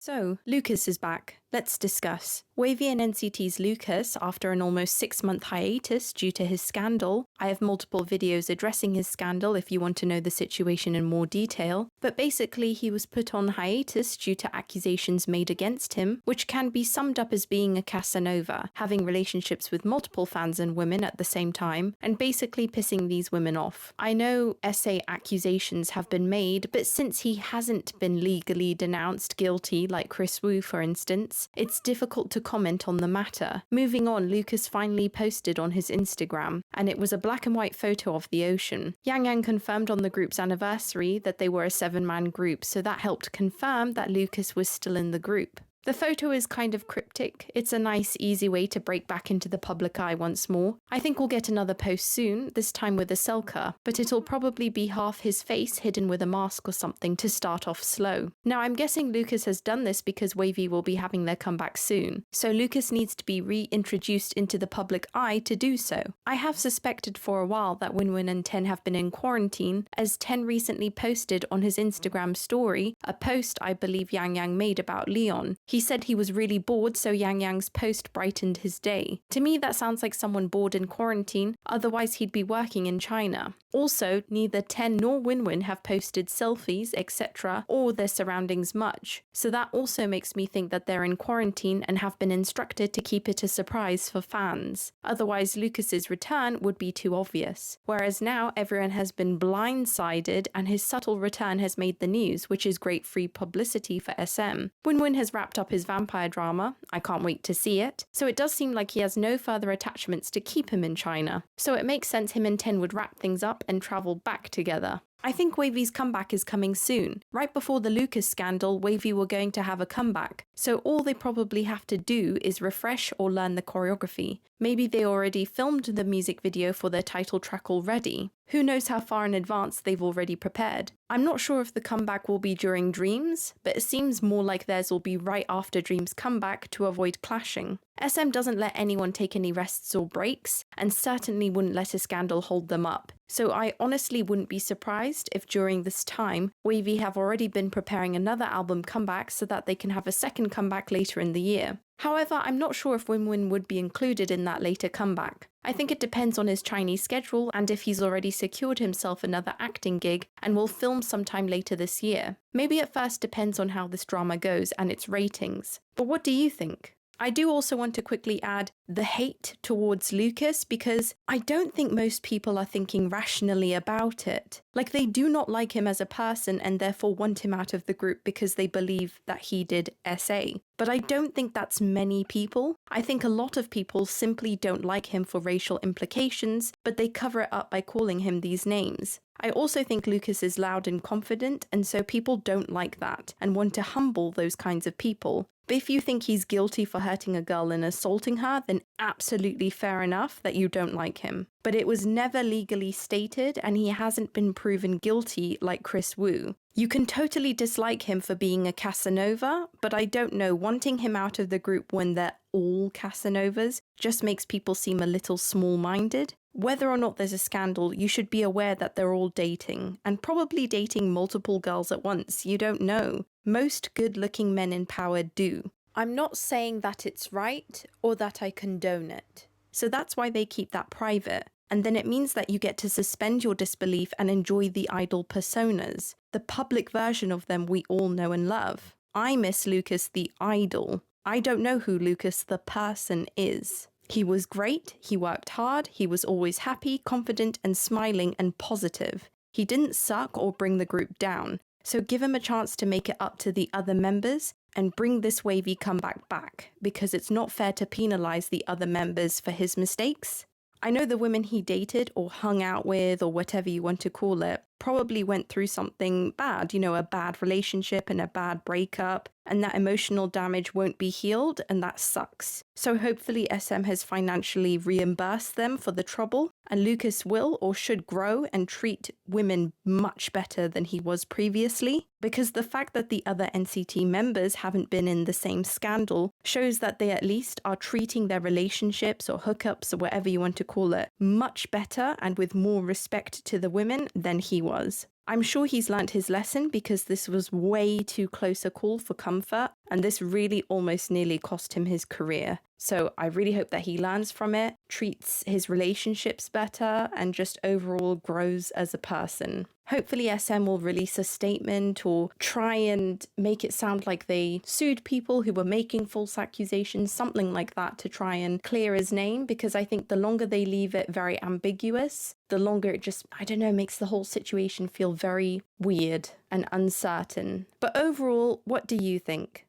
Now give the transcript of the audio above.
So, Lucas is back. Let's discuss. WayV and NCT's Lucas, after an almost 6-month hiatus due to his scandal. I have multiple videos addressing his scandal if you want to know the situation in more detail, but basically he was put on hiatus due to accusations made against him, which can be summed up as being a Casanova, having relationships with multiple fans and women at the same time, and basically pissing these women off. I know essay accusations have been made, but since he hasn't been legally denounced guilty like Chris Wu for instance, it's difficult to comment on the matter. Moving on, Lucas finally posted on his Instagram, and it was a black and white photo of the ocean. Yang Yang confirmed on the group's anniversary that they were a 7-man group, so that helped confirm that Lucas was still in the group. The photo is kind of cryptic. It's a nice, easy way to break back into the public eye once more. I think we'll get another post soon, this time with a selka, but it'll probably be half his face hidden with a mask or something to start off slow. Now, I'm guessing Lucas has done this because WayV will be having their comeback soon, so Lucas needs to be reintroduced into the public eye to do so. I have suspected for a while that WinWin and Ten have been in quarantine, as Ten recently posted on his Instagram story a post I believe Yang Yang made about Leon. He said he was really bored, so Yang Yang's post brightened his day. To me, that sounds like someone bored in quarantine, otherwise he'd be working in China. Also, neither Ten nor WinWin have posted selfies, etc., or their surroundings much, so that also makes me think that they're in quarantine and have been instructed to keep it a surprise for fans. Otherwise, Lucas's return would be too obvious. Whereas now, everyone has been blindsided and his subtle return has made the news, which is great free publicity for SM. WinWin has wrapped up his vampire drama. I can't wait to see it. So it does seem like he has no further attachments to keep him in China. So it makes sense him and Ten would wrap things up and travel back together. I think WayV's comeback is coming soon. Right before the Lucas scandal, WayV were going to have a comeback, so all they probably have to do is refresh or learn the choreography. Maybe they already filmed the music video for their title track already. Who knows how far in advance they've already prepared. I'm not sure if the comeback will be during Dreams, but it seems more like theirs will be right after Dreams' comeback to avoid clashing. SM doesn't let anyone take any rests or breaks, and certainly wouldn't let a scandal hold them up. So I honestly wouldn't be surprised if during this time, WayV have already been preparing another album comeback so that they can have a second comeback later in the year. However, I'm not sure if WinWin would be included in that later comeback. I think it depends on his Chinese schedule and if he's already secured himself another acting gig and will film sometime later this year. Maybe at first depends on how this drama goes and its ratings. But what do you think? I do also want to quickly add the hate towards Lucas because I don't think most people are thinking rationally about it. Like, they do not like him as a person and therefore want him out of the group because they believe that he did SA. But I don't think that's many people. I think a lot of people simply don't like him for racial implications, but they cover it up by calling him these names. I also think Lucas is loud and confident, and so people don't like that and want to humble those kinds of people. But if you think he's guilty for hurting a girl and assaulting her, then absolutely fair enough that you don't like him. But it was never legally stated, and he hasn't been proven guilty like Chris Wu. You can totally dislike him for being a Casanova, but I don't know, wanting him out of the group when they're all Casanovas just makes people seem a little small-minded. Whether or not there's a scandal, you should be aware that they're all dating, and probably dating multiple girls at once. You don't know. Most good-looking men in power do. I'm not saying that it's right or that I condone it. So that's why they keep that private. And then it means that you get to suspend your disbelief and enjoy the idol personas, the public version of them we all know and love. I miss Lucas the idol. I don't know who Lucas the person is. He was great, he worked hard, he was always happy, confident and smiling and positive. He didn't suck or bring the group down, so give him a chance to make it up to the other members and bring this WayV comeback back, because it's not fair to penalise the other members for his mistakes. I know the women he dated or hung out with or whatever you want to call it probably went through something bad, a bad relationship and a bad breakup, and that emotional damage won't be healed, and that sucks. So hopefully SM has financially reimbursed them for the trouble, and Lucas will or should grow and treat women much better than he was previously, because the fact that the other NCT members haven't been in the same scandal shows that they at least are treating their relationships or hookups or whatever you want to call it much better and with more respect to the women than he was. I'm sure he's learnt his lesson because this was way too close a call for comfort, and this really almost nearly cost him his career. So I really hope that he learns from it, treats his relationships better, and just overall grows as a person. Hopefully SM will release a statement or try and make it sound like they sued people who were making false accusations, something like that, to try and clear his name, because I think the longer they leave it very ambiguous, the longer it just, I don't know, makes the whole situation feel very weird and uncertain. But overall, what do you think?